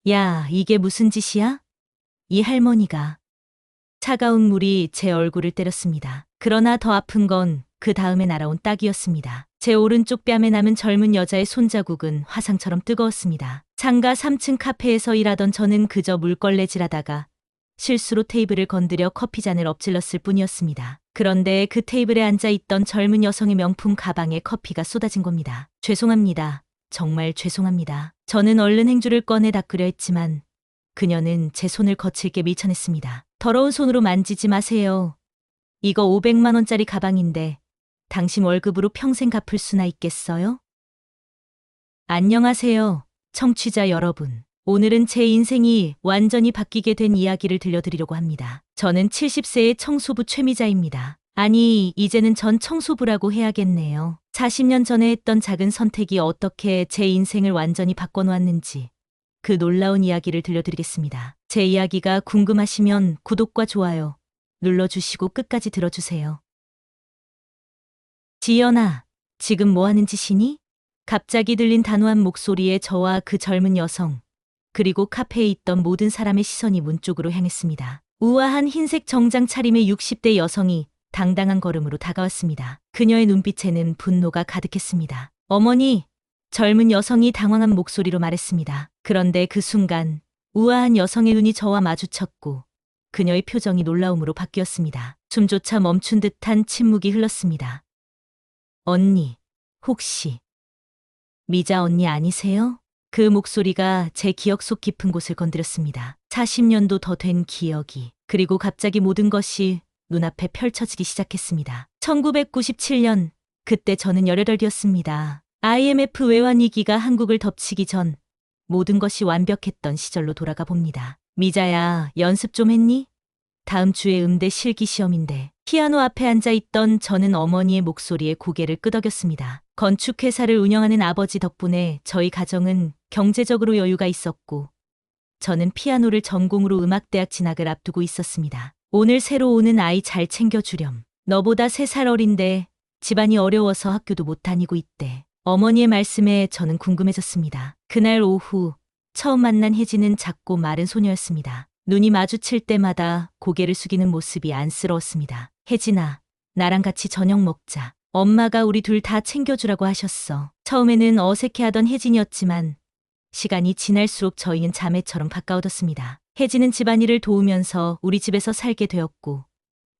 야, 이게 무슨 짓이야? 이 할머니가. 차가운 물이 제 얼굴을 때렸습니다. 그러나 더 아픈 건 그 다음에 날아온 딱이었습니다. 제 오른쪽 뺨에 남은 젊은 여자의 손자국은 화상처럼 뜨거웠습니다. 상가 3층 카페에서 일하던 저는 그저 물걸레질하다가 실수로 테이블을 건드려 커피잔을 엎질렀을 뿐이었습니다. 그런데 그 테이블에 앉아있던 젊은 여성의 명품 가방에 커피가 쏟아진 겁니다. 죄송합니다. 정말 죄송합니다. 저는 얼른 행주를 꺼내 닦으려 했지만 그녀는 제 손을 거칠게 밀쳐냈습니다. 더러운 손으로 만지지 마세요. 이거 500만 원짜리 가방인데 당신 월급으로 평생 갚을 수나 있겠어요? 안녕하세요, 청취자 여러분. 오늘은 제 인생이 완전히 바뀌게 된 이야기를 들려드리려고 합니다. 저는 70세의 청소부 최미자입니다. 아니, 이제는 전 청소부라고 해야겠네요. 40년 전에 했던 작은 선택이 어떻게 제 인생을 완전히 바꿔놓았는지 그 놀라운 이야기를 들려드리겠습니다. 제 이야기가 궁금하시면 구독과 좋아요 눌러주시고 끝까지 들어주세요. 지연아, 지금 뭐 하는 짓이니? 갑자기 들린 단호한 목소리에 저와 그 젊은 여성, 그리고 카페에 있던 모든 사람의 시선이 문 쪽으로 향했습니다. 우아한 흰색 정장 차림의 60대 여성이 당당한 걸음으로 다가왔습니다. 그녀의 눈빛에는 분노가 가득했습니다. 어머니, 젊은 여성이 당황한 목소리로 말했습니다. 그런데 그 순간 우아한 여성의 눈이 저와 마주쳤고 그녀의 표정이 놀라움으로 바뀌었습니다. 숨조차 멈춘 듯한 침묵이 흘렀습니다. 언니, 혹시 미자 언니 아니세요? 그 목소리가 제 기억 속 깊은 곳을 건드렸습니다. 40년도 더 된 기억이, 그리고 갑자기 모든 것이 눈앞에 펼쳐지기 시작했습니다. 1997년, 그때 저는 18이었습니다. IMF 외환위기가 한국을 덮치기 전 모든 것이 완벽했던 시절로 돌아가 봅니다. 미자야, 연습 좀 했니? 다음 주에 음대 실기 시험인데. 피아노 앞에 앉아있던 저는 어머니의 목소리에 고개를 끄덕였습니다. 건축회사를 운영하는 아버지 덕분에 저희 가정은 경제적으로 여유가 있었고 저는 피아노를 전공으로 음악대학 진학을 앞두고 있었습니다. 오늘 새로 오는 아이 잘 챙겨주렴. 너보다 3살 어린데 집안이 어려워서 학교도 못 다니고 있대. 어머니의 말씀에 저는 궁금해졌습니다. 그날 오후 처음 만난 혜진은 작고 마른 소녀였습니다. 눈이 마주칠 때마다 고개를 숙이는 모습이 안쓰러웠습니다. 혜진아, 나랑 같이 저녁 먹자. 엄마가 우리 둘 다 챙겨주라고 하셨어. 처음에는 어색해하던 혜진이었지만 시간이 지날수록 저희는 자매처럼 가까워졌습니다. 혜진은 집안일을 도우면서 우리 집에서 살게 되었고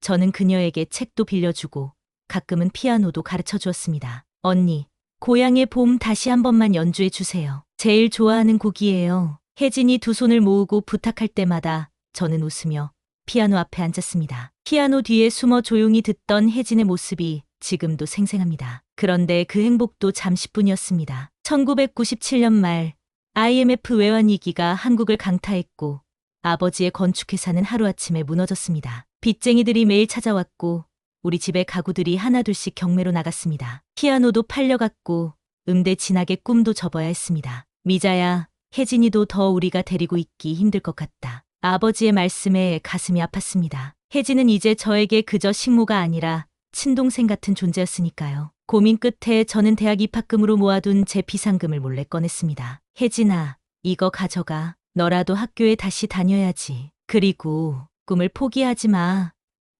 저는 그녀에게 책도 빌려주고 가끔은 피아노도 가르쳐 주었습니다. 언니, 고향의 봄 다시 한 번만 연주해 주세요. 제일 좋아하는 곡이에요. 혜진이 두 손을 모으고 부탁할 때마다 저는 웃으며 피아노 앞에 앉았습니다. 피아노 뒤에 숨어 조용히 듣던 혜진의 모습이 지금도 생생합니다. 그런데 그 행복도 잠시뿐이었습니다. 1997년 말 IMF 외환위기가 한국을 강타했고 아버지의 건축회사는 하루아침에 무너졌습니다. 빚쟁이들이 매일 찾아왔고 우리 집의 가구들이 하나둘씩 경매로 나갔습니다. 피아노도 팔려갔고 음대 진학의 꿈도 접어야 했습니다. 미자야, 혜진이도 더 우리가 데리고 있기 힘들 것 같다. 아버지의 말씀에 가슴이 아팠습니다. 혜진은 이제 저에게 그저 식모가 아니라 친동생 같은 존재였으니까요. 고민 끝에 저는 대학 입학금으로 모아둔 제 비상금을 몰래 꺼냈습니다. 혜진아, 이거 가져가. 너라도 학교에 다시 다녀야지. 그리고 꿈을 포기하지 마.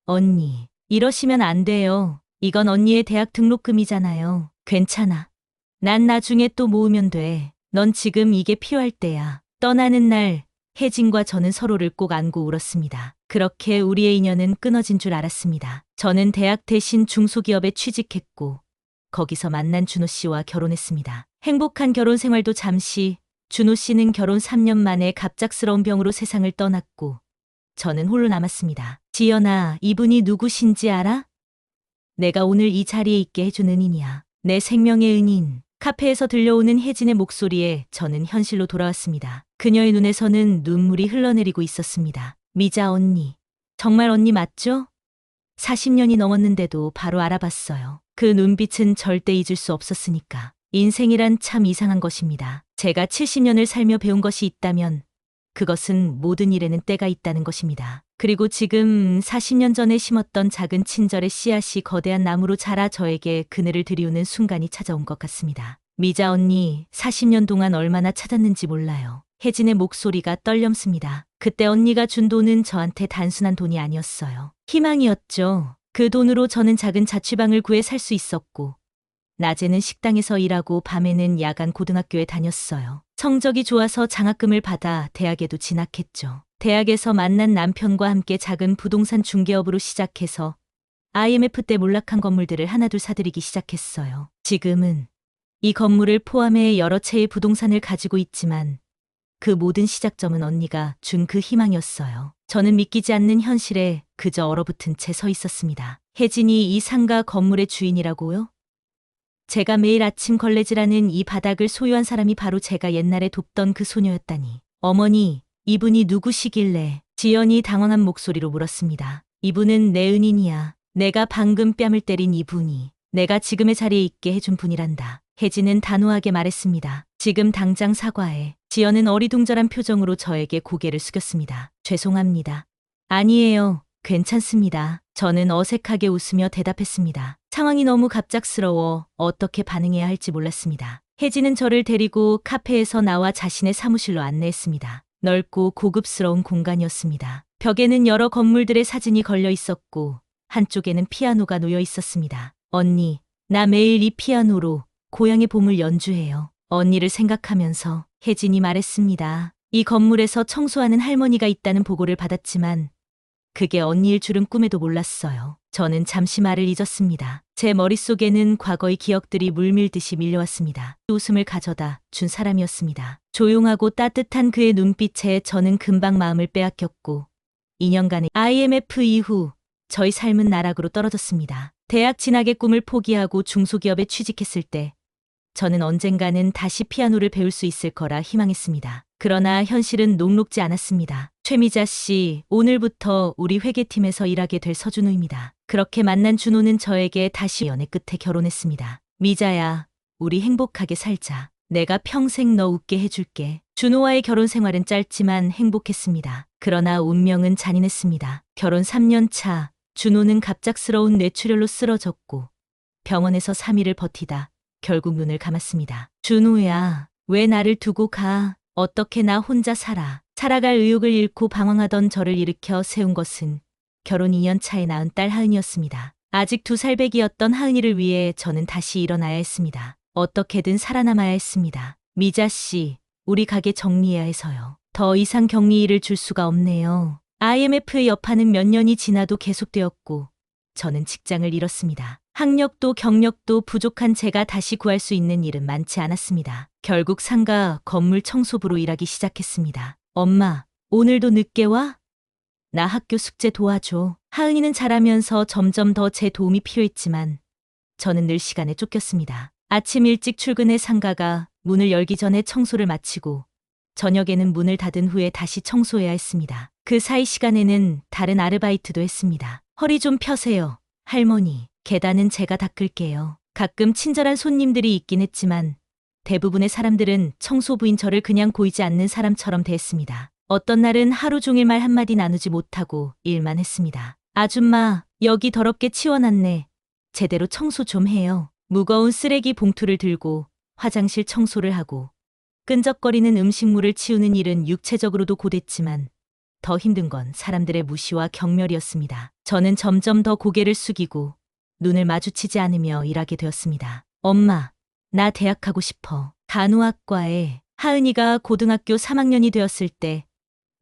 언니, 이러시면 안 돼요. 이건 언니의 대학 등록금이잖아요. 괜찮아. 난 나중에 또 모으면 돼. 넌 지금 이게 필요할 때야. 떠나는 날 혜진과 저는 서로를 꼭 안고 울었습니다. 그렇게 우리의 인연은 끊어진 줄 알았습니다. 저는 대학 대신 중소기업에 취직했고 거기서 만난 준호 씨와 결혼했습니다. 행복한 결혼 생활도 잠시, 준호 씨는 결혼 3년 만에 갑작스러운 병으로 세상을 떠났고 저는 홀로 남았습니다. 지연아, 이분이 누구신지 알아? 내가 오늘 이 자리에 있게 해준 은인이야. 내 생명의 은인. 카페에서 들려오는 혜진의 목소리에 저는 현실로 돌아왔습니다. 그녀의 눈에서는 눈물이 흘러내리고 있었습니다. 미자 언니, 정말 언니 맞죠? 40년이 넘었는데도 바로 알아봤어요. 그 눈빛은 절대 잊을 수 없었으니까. 인생이란 참 이상한 것입니다. 제가 70년을 살며 배운 것이 있다면 그것은 모든 일에는 때가 있다는 것입니다. 그리고 지금 40년 전에 심었던 작은 친절의 씨앗이 거대한 나무로 자라 저에게 그늘을 들이우는 순간이 찾아온 것 같습니다. 미자 언니, 40년 동안 얼마나 찾았는지 몰라요. 혜진의 목소리가 떨렴습니다. 그때 언니가 준 돈은 저한테 단순한 돈이 아니었어요. 희망이었죠. 그 돈으로 저는 작은 자취방을 구해 살 수 있었고, 낮에는 식당에서 일하고 밤에는 야간 고등학교에 다녔어요. 성적이 좋아서 장학금을 받아 대학에도 진학했죠. 대학에서 만난 남편과 함께 작은 부동산 중개업으로 시작해서 IMF 때 몰락한 건물들을 하나둘 사들이기 시작했어요. 지금은 이 건물을 포함해 여러 채의 부동산을 가지고 있지만 그 모든 시작점은 언니가 준 그 희망이었어요. 저는 믿기지 않는 현실에 그저 얼어붙은 채 서 있었습니다. 혜진이 이 상가 건물의 주인이라고요? 제가 매일 아침 걸레질하는 이 바닥을 소유한 사람이 바로 제가 옛날에 돕던 그 소녀였다니. 어머니, 이분이 누구시길래? 지연이 당황한 목소리로 물었습니다. 이분은 내 은인이야. 내가 방금 뺨을 때린 이분이 내가 지금의 자리에 있게 해준 분이란다. 혜진은 단호하게 말했습니다. 지금 당장 사과해. 지연은 어리둥절한 표정으로 저에게 고개를 숙였습니다. 죄송합니다. 아니에요. 괜찮습니다. 저는 어색하게 웃으며 대답했습니다. 상황이 너무 갑작스러워 어떻게 반응해야 할지 몰랐습니다. 혜진은 저를 데리고 카페에서 나와 자신의 사무실로 안내했습니다. 넓고 고급스러운 공간이었습니다. 벽에는 여러 건물들의 사진이 걸려 있었고 한쪽에는 피아노가 놓여 있었습니다. 언니, 나 매일 이 피아노로 고향의 봄을 연주해요. 언니를 생각하면서 혜진이 말했습니다. 이 건물에서 청소하는 할머니가 있다는 보고를 받았지만 그게 언니일 줄은 꿈에도 몰랐어요. 저는 잠시 말을 잊었습니다. 제 머릿속에는 과거의 기억들이 물밀듯이 밀려왔습니다. 웃음을 가져다 준 사람이었습니다. 조용하고 따뜻한 그의 눈빛에 저는 금방 마음을 빼앗겼고 2년간의 IMF 이후 저희 삶은 나락으로 떨어졌습니다. 대학 진학의 꿈을 포기하고 중소기업에 취직했을 때 저는 언젠가는 다시 피아노를 배울 수 있을 거라 희망했습니다. 그러나 현실은 녹록지 않았습니다. 최미자 씨, 오늘부터 우리 회계팀에서 일하게 될 서준우입니다. 그렇게 만난 준호는 저에게 다시 연애 끝에 결혼했습니다. 미자야, 우리 행복하게 살자. 내가 평생 너 웃게 해줄게. 준호와의 결혼 생활은 짧지만 행복했습니다. 그러나 운명은 잔인했습니다. 결혼 3년 차, 준호는 갑작스러운 뇌출혈로 쓰러졌고 병원에서 3일을 버티다 결국 눈을 감았습니다. 준호야, 왜 나를 두고 가? 어떻게 나 혼자 살아갈 의욕을 잃고 방황하던 저를 일으켜 세운 것은 결혼 2년 차에 낳은 딸 하은이었습니다. 아직 2살배기였던 하은이를 위해 저는 다시 일어나야 했습니다. 어떻게든 살아남아야 했습니다. 미자 씨, 우리 가게 정리해야 해서요. 더 이상 격리 일을 줄 수가 없네요. IMF의 여파는 몇 년이 지나도 계속되었고 저는 직장을 잃었습니다. 학력도 경력도 부족한 제가 다시 구할 수 있는 일은 많지 않았습니다. 결국 상가 건물 청소부로 일하기 시작했습니다. 엄마, 오늘도 늦게 와? 나 학교 숙제 도와줘. 하은이는 자라면서 점점 더 제 도움이 필요했지만 저는 늘 시간에 쫓겼습니다. 아침 일찍 출근해 상가가 문을 열기 전에 청소를 마치고 저녁에는 문을 닫은 후에 다시 청소해야 했습니다. 그 사이 시간에는 다른 아르바이트도 했습니다. 허리 좀 펴세요. 할머니, 계단은 제가 닦을게요. 가끔 친절한 손님들이 있긴 했지만 대부분의 사람들은 청소부인 저를 그냥 보이지 않는 사람처럼 대했습니다. 어떤 날은 하루 종일 말 한마디 나누지 못하고 일만 했습니다. 아줌마, 여기 더럽게 치워놨네. 제대로 청소 좀 해요. 무거운 쓰레기 봉투를 들고 화장실 청소를 하고 끈적거리는 음식물을 치우는 일은 육체적으로도 고됐지만 더 힘든 건 사람들의 무시와 경멸이었습니다. 저는 점점 더 고개를 숙이고 눈을 마주치지 않으며 일하게 되었습니다. 엄마, 나 대학 가고 싶어. 간호학과에. 하은이가 고등학교 3학년이 되었을 때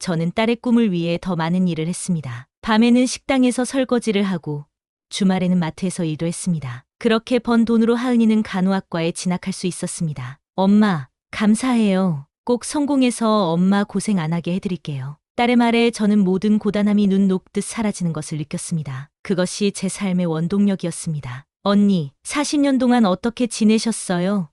저는 딸의 꿈을 위해 더 많은 일을 했습니다. 밤에는 식당에서 설거지를 하고 주말에는 마트에서 일도 했습니다. 그렇게 번 돈으로 하은이는 간호학과에 진학할 수 있었습니다. 엄마, 감사해요. 꼭 성공해서 엄마 고생 안 하게 해드릴게요. 딸의 말에 저는 모든 고단함이 눈 녹듯 사라지는 것을 느꼈습니다. 그것이 제 삶의 원동력이었습니다. 언니, 40년 동안 어떻게 지내셨어요?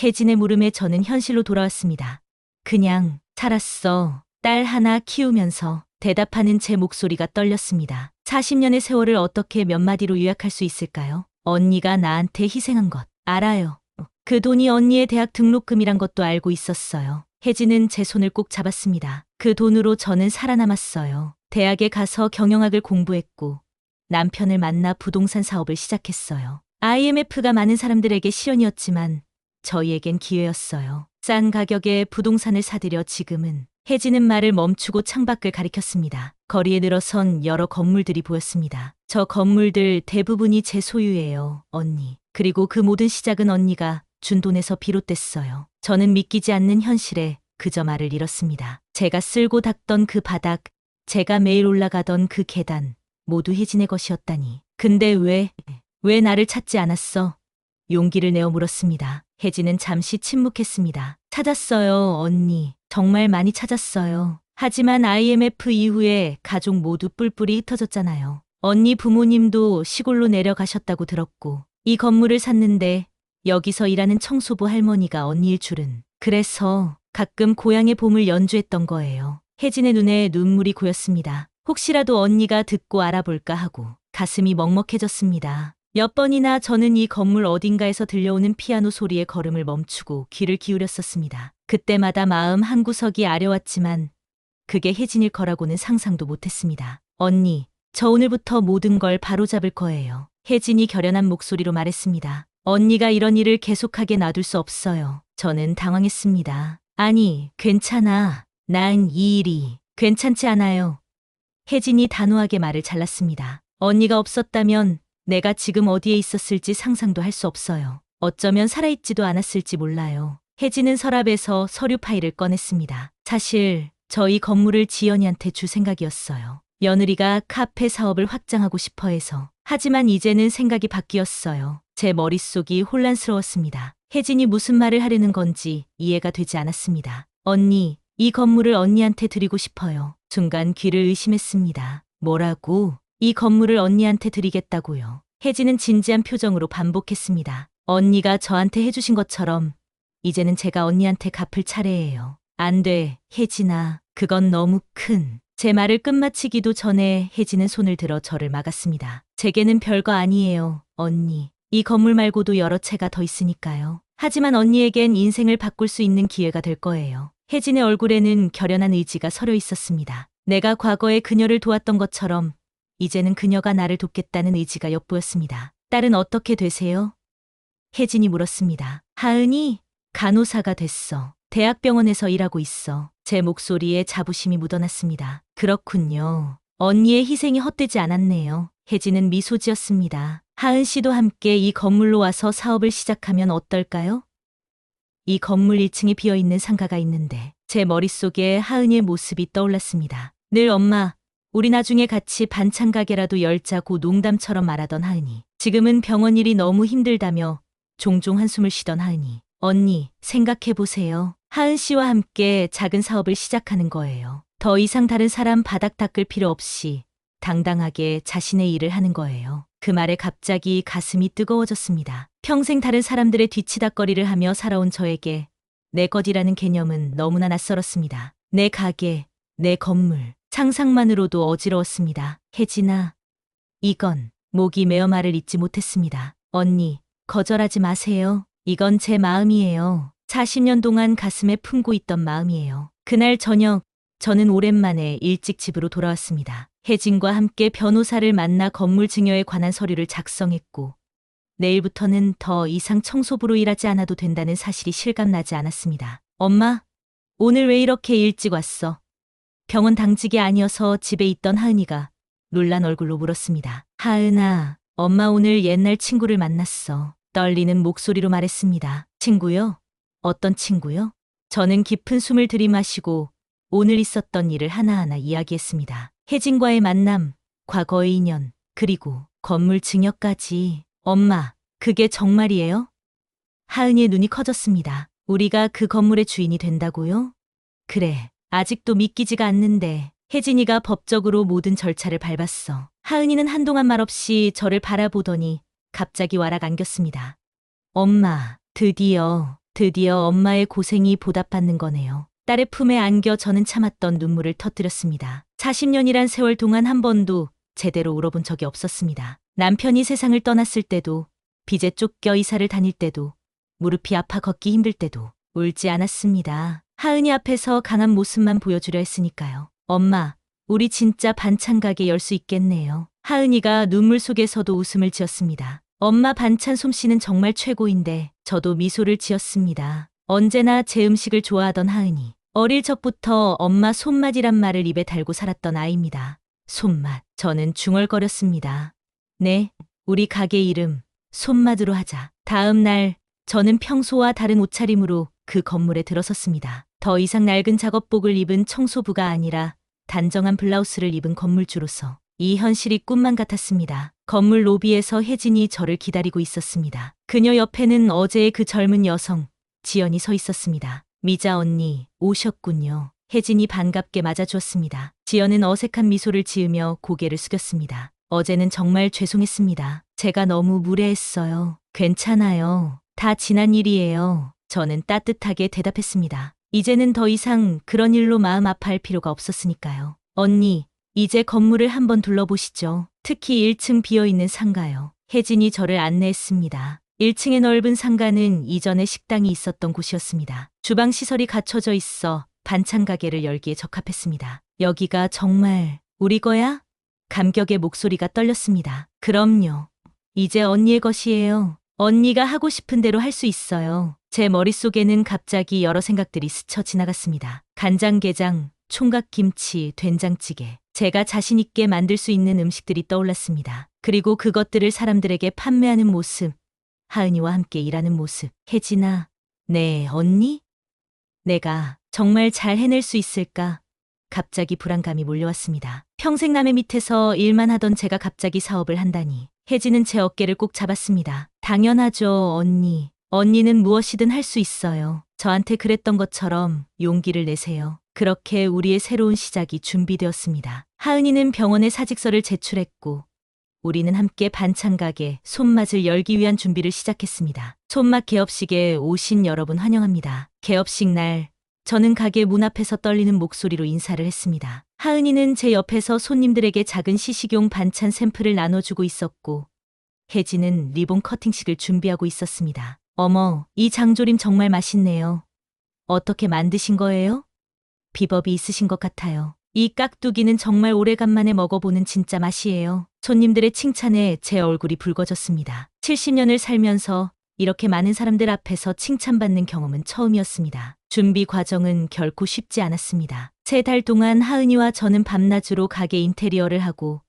혜진의 물음에 저는 현실로 돌아왔습니다. 그냥 살았어. 딸 하나 키우면서. 대답하는 제 목소리가 떨렸습니다. 40년의 세월을 어떻게 몇 마디로 요약할 수 있을까요? 언니가 나한테 희생한 것. 알아요. 그 돈이 언니의 대학 등록금이란 것도 알고 있었어요. 혜진은 제 손을 꼭 잡았습니다. 그 돈으로 저는 살아남았어요. 대학에 가서 경영학을 공부했고 남편을 만나 부동산 사업을 시작했어요. IMF가 많은 사람들에게 시련이었지만 저희에겐 기회였어요. 싼 가격에 부동산을 사들여 지금은 혜진은 말을 멈추고 창밖을 가리켰습니다. 거리에 늘어선 여러 건물들이 보였습니다. 저 건물들 대부분이 제 소유예요, 언니. 그리고 그 모든 시작은 언니가 준 돈에서 비롯됐어요. 저는 믿기지 않는 현실에 그저 말을 잃었습니다. 제가 쓸고 닦던 그 바닥, 제가 매일 올라가던 그 계단, 모두 혜진의 것이었다니. 근데 왜 나를 찾지 않았어? 용기를 내어 물었습니다. 혜진은 잠시 침묵했습니다. 찾았어요, 언니. 정말 많이 찾았어요. 하지만 IMF 이후에 가족 모두 뿔뿔이 흩어졌잖아요. 언니 부모님도 시골로 내려가셨다고 들었고, 이 건물을 샀는데 여기서 일하는 청소부 할머니가 언니일 줄은. 그래서 가끔 고향의 봄을 연주했던 거예요. 혜진의 눈에 눈물이 고였습니다. 혹시라도 언니가 듣고 알아볼까 하고 가슴이 먹먹해졌습니다. 몇 번이나 저는 이 건물 어딘가에서 들려오는 피아노 소리에 걸음을 멈추고 귀를 기울였었습니다. 그때마다 마음 한구석이 아려왔지만 그게 혜진일 거라고는 상상도 못했습니다. 언니, 저 오늘부터 모든 걸 바로잡을 거예요. 혜진이 결연한 목소리로 말했습니다. 언니가 이런 일을 계속하게 놔둘 수 없어요. 저는 당황했습니다. 아니, 괜찮아. 난 이 일이 괜찮지 않아요. 혜진이 단호하게 말을 잘랐습니다. 언니가 없었다면 내가 지금 어디에 있었을지 상상도 할 수 없어요. 어쩌면 살아있지도 않았을지 몰라요. 혜진은 서랍에서 서류 파일을 꺼냈습니다. 사실 저희 건물을 지연이한테 줄 생각이었어요. 며느리가 카페 사업을 확장하고 싶어 해서. 하지만 이제는 생각이 바뀌었어요. 제 머릿속이 혼란스러웠습니다. 혜진이 무슨 말을 하려는 건지 이해가 되지 않았습니다. 언니, 이 건물을 언니한테 드리고 싶어요. 순간 귀를 의심했습니다. 뭐라고? 이 건물을 언니한테 드리겠다고요. 혜진은 진지한 표정으로 반복했습니다. 언니가 저한테 해주신 것처럼 이제는 제가 언니한테 갚을 차례예요. 안 돼, 혜진아. 그건 너무 큰. 제 말을 끝마치기도 전에 혜진은 손을 들어 저를 막았습니다. 제게는 별거 아니에요, 언니. 이 건물 말고도 여러 채가 더 있으니까요. 하지만 언니에겐 인생을 바꿀 수 있는 기회가 될 거예요. 혜진의 얼굴에는 결연한 의지가 서려 있었습니다. 내가 과거에 그녀를 도왔던 것처럼 이제는 그녀가 나를 돕겠다는 의지가 엿보였습니다. 딸은 어떻게 되세요? 혜진이 물었습니다. 하은이 간호사가 됐어. 대학병원에서 일하고 있어. 제 목소리에 자부심이 묻어났습니다. 그렇군요. 언니의 희생이 헛되지 않았네요. 혜진은 미소 지었습니다. 하은 씨도 함께 이 건물로 와서 사업을 시작하면 어떨까요? 이 건물 1층에 비어있는 상가가 있는데 제 머릿속에 하은이의 모습이 떠올랐습니다. 늘 엄마, 우리 나중에 같이 반찬 가게라도 열자고 농담처럼 말하던 하은이. 지금은 병원 일이 너무 힘들다며 종종 한숨을 쉬던 하은이. 언니, 생각해보세요. 하은 씨와 함께 작은 사업을 시작하는 거예요. 더 이상 다른 사람 바닥 닦을 필요 없이 당당하게 자신의 일을 하는 거예요. 그 말에 갑자기 가슴이 뜨거워졌습니다. 평생 다른 사람들의 뒤치다꺼리를 하며 살아온 저에게 내 것이라는 개념은 너무나 낯설었습니다. 내 가게, 내 건물, 상상만으로도 어지러웠습니다. 혜진아, 이건 목이 메어 말을 잇지 못했습니다. 언니, 거절하지 마세요. 이건 제 마음이에요. 40년 동안 가슴에 품고 있던 마음이에요. 그날 저녁, 저는 오랜만에 일찍 집으로 돌아왔습니다. 혜진과 함께 변호사를 만나 건물 증여에 관한 서류를 작성했고, 내일부터는 더 이상 청소부로 일하지 않아도 된다는 사실이 실감나지 않았습니다. 엄마, 오늘 왜 이렇게 일찍 왔어? 병원 당직이 아니어서 집에 있던 하은이가 놀란 얼굴로 물었습니다. 하은아, 엄마 오늘 옛날 친구를 만났어. 떨리는 목소리로 말했습니다. 친구요? 어떤 친구요? 저는 깊은 숨을 들이마시고 오늘 있었던 일을 하나하나 이야기했습니다. 혜진과의 만남, 과거의 인연, 그리고 건물 증여까지. 엄마, 그게 정말이에요? 하은이의 눈이 커졌습니다. 우리가 그 건물의 주인이 된다고요? 그래, 아직도 믿기지가 않는데. 혜진이가 법적으로 모든 절차를 밟았어. 하은이는 한동안 말없이 저를 바라보더니 갑자기 와락 안겼습니다. 엄마, 드디어 엄마의 고생이 보답받는 거네요. 딸의 품에 안겨 저는 참았던 눈물을 터뜨렸습니다. 40년이란 세월 동안 한 번도 제대로 울어본 적이 없었습니다. 남편이 세상을 떠났을 때도, 빚에 쫓겨 이사를 다닐 때도, 무릎이 아파 걷기 힘들 때도 울지 않았습니다. 하은이 앞에서 강한 모습만 보여주려 했으니까요. 엄마, 우리 진짜 반찬 가게 열 수 있겠네요. 하은이가 눈물 속에서도 웃음을 지었습니다. 엄마 반찬 솜씨는 정말 최고인데 저도 미소를 지었습니다. 언제나 제 음식을 좋아하던 하은이. 어릴 적부터 엄마 손맛이란 말을 입에 달고 살았던 아이입니다. 손맛. 저는 중얼거렸습니다. 네, 우리 가게 이름 손맛으로 하자. 다음 날 저는 평소와 다른 옷차림으로 그 건물에 들어섰습니다. 더 이상 낡은 작업복을 입은 청소부가 아니라 단정한 블라우스를 입은 건물주로서 이 현실이 꿈만 같았습니다. 건물 로비에서 혜진이 저를 기다리고 있었습니다. 그녀 옆에는 어제의 그 젊은 여성 지연이 서 있었습니다. 미자 언니 오셨군요. 혜진이 반갑게 맞아주었습니다. 지연은 어색한 미소를 지으며 고개를 숙였습니다. 어제는 정말 죄송했습니다. 제가 너무 무례했어요. 괜찮아요. 다 지난 일이에요. 저는 따뜻하게 대답했습니다. 이제는 더 이상 그런 일로 마음 아파할 필요가 없었으니까요. 언니, 이제 건물을 한번 둘러보시죠. 특히 1층 비어있는 상가요. 혜진이 저를 안내했습니다. 1층의 넓은 상가는 이전에 식당이 있었던 곳이었습니다. 주방 시설이 갖춰져 있어 반찬 가게를 열기에 적합했습니다. 여기가 정말 우리 거야? 감격의 목소리가 떨렸습니다. 그럼요. 이제 언니의 것이에요. 언니가 하고 싶은 대로 할 수 있어요. 제 머릿속에는 갑자기 여러 생각들이 스쳐 지나갔습니다. 간장게장, 총각김치, 된장찌개. 제가 자신 있게 만들 수 있는 음식들이 떠올랐습니다. 그리고 그것들을 사람들에게 판매하는 모습. 하은이와 함께 일하는 모습. 혜진아, 네, 언니? 내가 정말 잘 해낼 수 있을까? 갑자기 불안감이 몰려왔습니다. 평생 남의 밑에서 일만 하던 제가 갑자기 사업을 한다니. 혜진은 제 어깨를 꼭 잡았습니다. 당연하죠, 언니. 언니는 무엇이든 할 수 있어요. 저한테 그랬던 것처럼 용기를 내세요. 그렇게 우리의 새로운 시작이 준비되었습니다. 하은이는 병원에 사직서를 제출했고 우리는 함께 반찬 가게 손맛을 열기 위한 준비를 시작했습니다. 손맛 개업식에 오신 여러분 환영합니다. 개업식 날 저는 가게 문 앞에서 떨리는 목소리로 인사를 했습니다. 하은이는 제 옆에서 손님들에게 작은 시식용 반찬 샘플을 나눠주고 있었고 혜진은 리본 커팅식을 준비하고 있었습니다. 어머, 이 장조림 정말 맛있네요. 어떻게 만드신 거예요? 비법이 있으신 것 같아요. 이 깍두기는 정말 오래간만에 먹어보는 진짜 맛이에요. 손님들의 칭찬에 제 얼굴이 붉어졌습니다. 70년을 살면서 이렇게 많은 사람들 앞에서 칭찬받는 경험은 처음이었습니다. 준비 과정은 결코 쉽지 않았습니다. 3달 동안 하은이와 저는 밤낮으로 가게 인테리어를 하고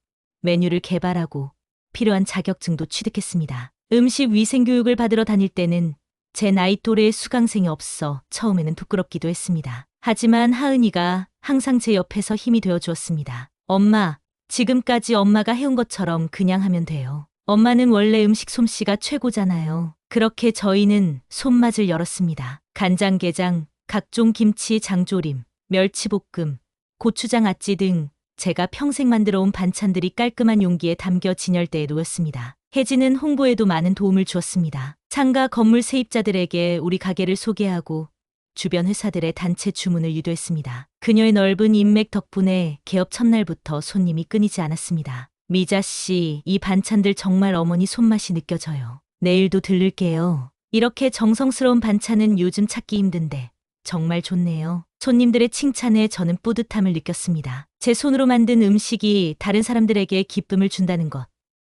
메뉴를 개발하고 필요한 자격증도 취득했습니다. 음식 위생 교육을 받으러 다닐 때는 제 나이 또래의 수강생이 없어 처음에는 부끄럽기도 했습니다. 하지만 하은이가 항상 제 옆에서 힘이 되어 주었습니다. 엄마, 지금까지 엄마가 해온 것처럼 그냥 하면 돼요. 엄마는 원래 음식 솜씨가 최고잖아요. 그렇게 저희는 손맛을 열었습니다. 간장게장, 각종 김치 장조림, 멸치볶음, 고추장 아찌 등 제가 평생 만들어 온 반찬들이 깔끔한 용기에 담겨 진열대에 놓였습니다. 혜진은 홍보에도 많은 도움을 주었습니다. 상가 건물 세입자들에게 우리 가게를 소개하고 주변 회사들의 단체 주문을 유도했습니다. 그녀의 넓은 인맥 덕분에 개업 첫날부터 손님이 끊이지 않았습니다. 미자 씨, 이 반찬들 정말 어머니 손맛이 느껴져요. 내일도 들를게요. 이렇게 정성스러운 반찬은 요즘 찾기 힘든데 정말 좋네요. 손님들의 칭찬에 저는 뿌듯함을 느꼈습니다. 제 손으로 만든 음식이 다른 사람들에게 기쁨을 준다는 것.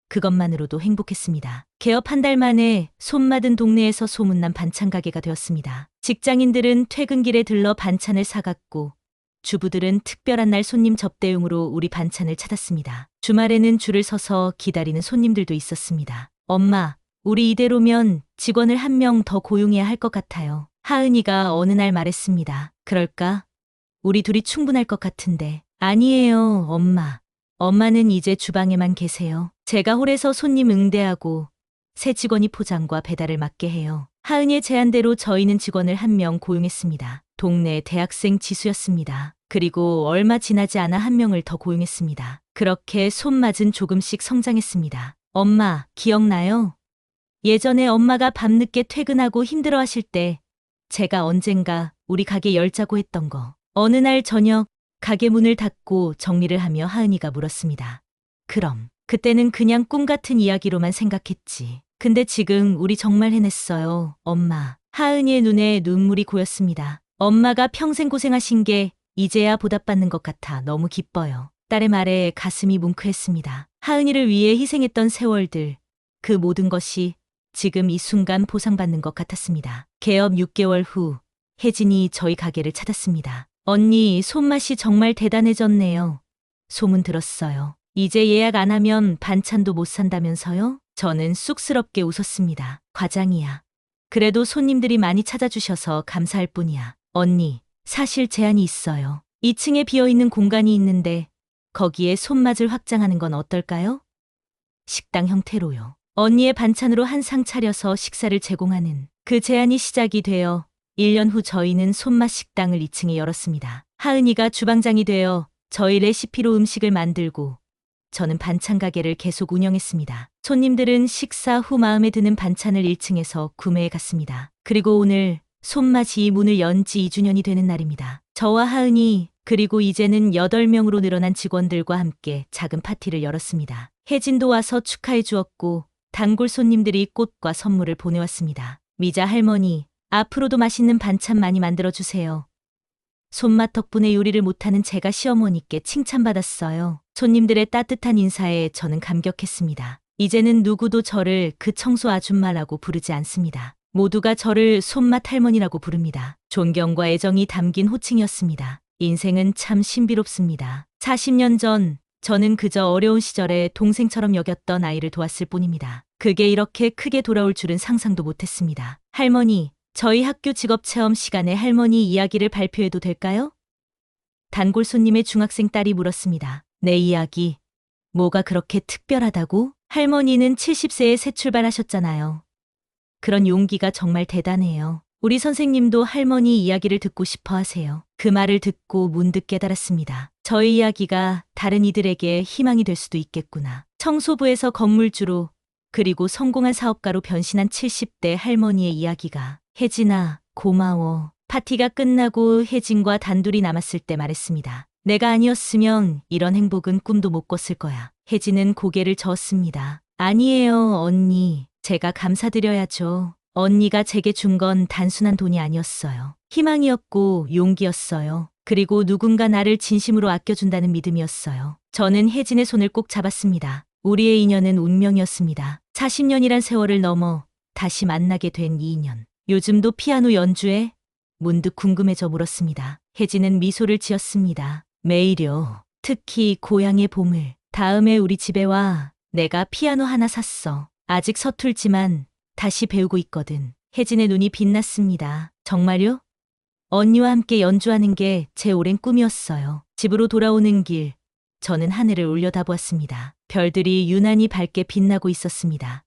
그것만으로도 행복했습니다. 개업 1달 만에 손맛은 동네에서 소문난 반찬 가게가 되었습니다. 직장인들은 퇴근길에 들러 반찬을 사갔고 주부들은 특별한 날 손님 접대용으로 우리 반찬을 찾았습니다. 주말에는 줄을 서서 기다리는 손님들도 있었습니다. 엄마, 우리 이대로면 직원을 1명 더 고용해야 할 것 같아요. 하은이가 어느 날 말했습니다. 그럴까? 우리 둘이 충분할 것 같은데. 아니에요, 엄마. 엄마는 이제 주방에만 계세요. 제가 홀에서 손님 응대하고 새 직원이 포장과 배달을 맡게 해요. 하은이의 제안대로 저희는 직원을 1명 고용했습니다. 동네 대학생 지수였습니다. 그리고 얼마 지나지 않아 1명을 더 고용했습니다. 그렇게 손맛은 조금씩 성장했습니다. 엄마, 기억나요? 예전에 엄마가 밤늦게 퇴근하고 힘들어하실 때 제가 언젠가 우리 가게 열자고 했던 거. 어느 날 저녁 가게 문을 닫고 정리를 하며 하은이가 물었습니다. 그럼 그때는 그냥 꿈 같은 이야기로만 생각했지. 근데 지금 우리 정말 해냈어요, 엄마. 하은이의 눈에 눈물이 고였습니다. 엄마가 평생 고생하신 게 이제야 보답받는 것 같아 너무 기뻐요. 딸의 말에 가슴이 뭉클했습니다. 하은이를 위해 희생했던 세월들, 그 모든 것이 지금 이 순간 보상받는 것 같았습니다. 개업 6개월 후 혜진이 저희 가게를 찾았습니다. 언니, 손맛이 정말 대단해졌네요. 소문 들었어요. 이제 예약 안 하면 반찬도 못 산다면서요? 저는 쑥스럽게 웃었습니다. 과장이야. 그래도 손님들이 많이 찾아주셔서 감사할 뿐이야. 언니, 사실 제안이 있어요. 2층에 비어있는 공간이 있는데 거기에 손맛을 확장하는 건 어떨까요? 식당 형태로요. 언니의 반찬으로 한 상 차려서 식사를 제공하는 그 제안이 시작이 되어 1년 후 저희는 손맛 식당을 2층에 열었습니다. 하은이가 주방장이 되어 저희 레시피로 음식을 만들고 저는 반찬 가게를 계속 운영했습니다. 손님들은 식사 후 마음에 드는 반찬을 1층에서 구매해 갔습니다. 그리고 오늘 손맛이 문을 연 지 2주년이 되는 날입니다. 저와 하은이 그리고 이제는 8명으로 늘어난 직원들과 함께 작은 파티를 열었습니다. 혜진도 와서 축하해 주었고 단골 손님들이 꽃과 선물을 보내왔습니다. 미자 할머니, 앞으로도 맛있는 반찬 많이 만들어주세요. 손맛 덕분에 요리를 못하는 제가 시어머니께 칭찬받았어요. 손님들의 따뜻한 인사에 저는 감격했습니다. 이제는 누구도 저를 그 청소 아줌마라고 부르지 않습니다. 모두가 저를 손맛 할머니라고 부릅니다. 존경과 애정이 담긴 호칭이었습니다. 인생은 참 신비롭습니다. 40년 전 저는 그저 어려운 시절에 동생처럼 여겼던 아이를 도왔을 뿐입니다. 그게 이렇게 크게 돌아올 줄은 상상도 못했습니다. 할머니, 저희 학교 직업체험 시간에 할머니 이야기를 발표해도 될까요? 단골 손님의 중학생 딸이 물었습니다. 내 이야기, 뭐가 그렇게 특별하다고? 할머니는 70세에 새 출발하셨잖아요. 그런 용기가 정말 대단해요. 우리 선생님도 할머니 이야기를 듣고 싶어 하세요. 그 말을 듣고 문득 깨달았습니다. 저의 이야기가 다른 이들에게 희망이 될 수도 있겠구나. 청소부에서 건물주로 그리고 성공한 사업가로 변신한 70대 할머니의 이야기가. 혜진아, 고마워. 파티가 끝나고 혜진과 단둘이 남았을 때 말했습니다. 내가 아니었으면 이런 행복은 꿈도 못 꿨을 거야. 혜진은 고개를 저었습니다. 아니에요, 언니. 제가 감사드려야죠. 언니가 제게 준 건 단순한 돈이 아니었어요. 희망이었고 용기였어요. 그리고 누군가 나를 진심으로 아껴준다는 믿음이었어요. 저는 혜진의 손을 꼭 잡았습니다. 우리의 인연은 운명이었습니다. 40년이란 세월을 넘어 다시 만나게 된 이 인연. 요즘도 피아노 연주에? 문득 궁금해져 물었습니다. 혜진은 미소를 지었습니다. 매일요. 특히 고향의 봄을. 다음에 우리 집에 와. 내가 피아노 하나 샀어. 아직 서툴지만 다시 배우고 있거든. 혜진의 눈이 빛났습니다. 정말요? 언니와 함께 연주하는 게 제 오랜 꿈이었어요. 집으로 돌아오는 길, 저는 하늘을 올려다보았습니다. 별들이 유난히 밝게 빛나고 있었습니다.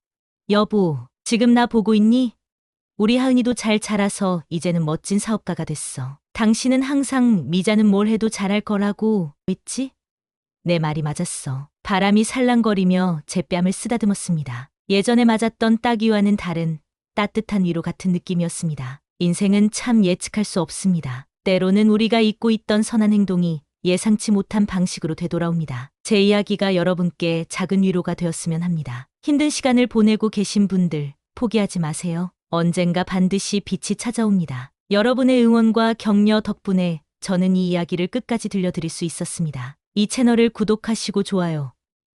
여보, 지금 나 보고 있니? 우리 하은이도 잘 자라서 이제는 멋진 사업가가 됐어. 당신은 항상 미자는 뭘 해도 잘할 거라고 했지? 내 말이 맞았어. 바람이 살랑거리며 제 뺨을 쓰다듬었습니다. 예전에 맞았던 따귀와는 다른 따뜻한 위로 같은 느낌이었습니다. 인생은 참 예측할 수 없습니다. 때로는 우리가 잊고 있던 선한 행동이 예상치 못한 방식으로 되돌아옵니다. 제 이야기가 여러분께 작은 위로가 되었으면 합니다. 힘든 시간을 보내고 계신 분들, 포기하지 마세요. 언젠가 반드시 빛이 찾아옵니다. 여러분의 응원과 격려 덕분에 저는 이 이야기를 끝까지 들려드릴 수 있었습니다. 이 채널을 구독하시고 좋아요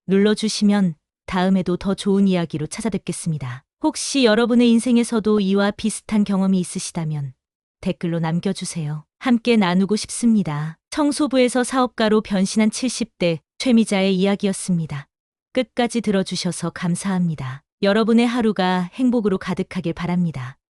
눌러주시면 다음에도 더 좋은 이야기로 찾아뵙겠습니다. 혹시 여러분의 인생에서도 이와 비슷한 경험이 있으시다면 댓글로 남겨주세요. 함께 나누고 싶습니다. 청소부에서 사업가로 변신한 70대 최미자의 이야기였습니다. 끝까지 들어주셔서 감사합니다. 여러분의 하루가 행복으로 가득하길 바랍니다.